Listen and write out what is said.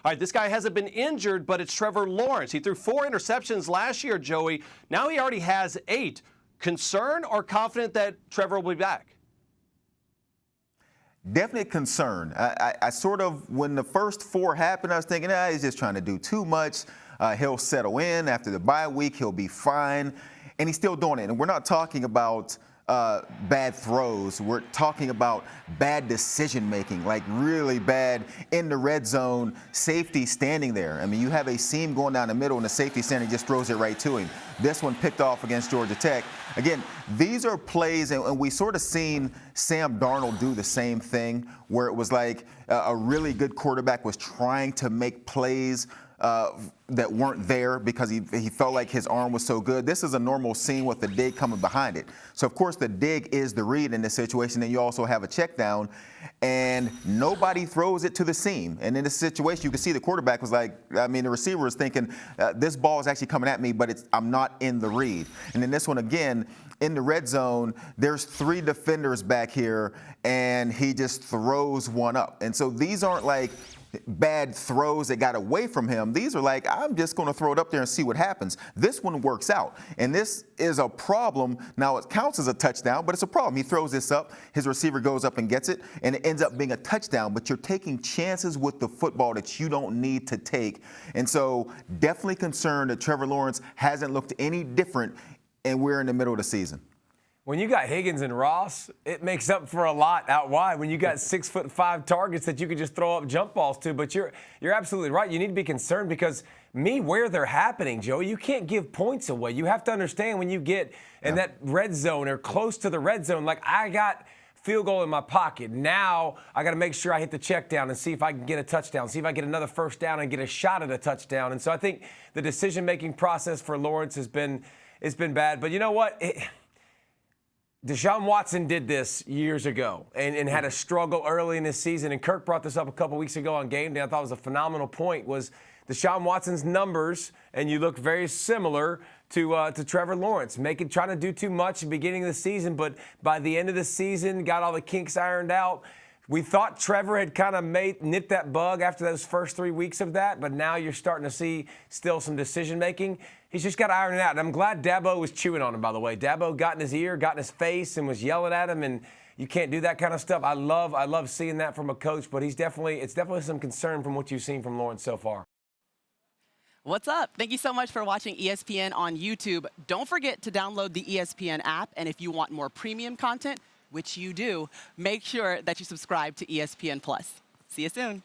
All right, this guy hasn't been injured, but it's Trevor Lawrence. He threw 4 interceptions last year, Joey. Now he already has 8. Concern or confident that Trevor will be back? Definite concern. I sort of, when the first 4 happened, I was thinking, he's just trying to do too much. He'll settle in after the bye week. He'll be fine. And he's still doing it. And we're not talking about bad throws. We're talking about bad decision-making, like really bad in the red zone, safety standing there. I mean, you have a seam going down the middle, and the safety standing just throws it right to him. This one picked off against Georgia Tech. Again, these are plays, and we sort of seen Sam Darnold do the same thing, where it was like a really good quarterback was trying to make plays that weren't there because he felt like his arm was so good. This is a normal scene with the dig coming behind it. So, of course, the dig is the read in this situation, and you also have a check down, and nobody throws it to the seam. And in this situation, you can see the quarterback was like, the receiver was thinking, this ball is actually coming at me, but I'm not in the read. And in this one, again, in the red zone, there's 3 defenders back here, and he just throws one up. And so these aren't like bad throws that got away from him. These are like, I'm just going to throw it up there and see what happens. This one works out. And this is a problem. Now, it counts as a touchdown, but it's a problem. He throws this up, his receiver goes up and gets it, and it ends up being a touchdown. But you're taking chances with the football that you don't need to take. And so definitely concerned that Trevor Lawrence hasn't looked any different, and we're in the middle of the season. When you got Higgins and Ross, it makes up for a lot out wide. When you got 6'5" targets that you can just throw up jump balls to. But you're absolutely right. You need to be concerned because where they're happening, Joe, you can't give points away. You have to understand when you get in that red zone or close to the red zone, like I got field goal in my pocket. Now I got to make sure I hit the check down and see if I can get a touchdown, see if I get another first down and get a shot at a touchdown. And so I think the decision-making process for Lawrence has been bad. But you know what? Deshaun Watson did this years ago and had a struggle early in this season. And Kirk brought this up a couple weeks ago on Game Day. I thought it was a phenomenal point, was Deshaun Watson's numbers, and you look very similar to Trevor Lawrence, trying to do too much at the beginning of the season, but by the end of the season, got all the kinks ironed out. We thought Trevor had kind of nipped that bug after those first 3 weeks of that, but now you're starting to see still some decision-making. He's just got to iron it out. And I'm glad Dabo was chewing on him, by the way. Dabo got in his ear, got in his face, and was yelling at him, and you can't do that kind of stuff. I love seeing that from a coach, but it's definitely some concern from what you've seen from Lawrence so far. What's up? Thank you so much for watching ESPN on YouTube. Don't forget to download the ESPN app, and if you want more premium content, which you do, make sure that you subscribe to ESPN+. See you soon.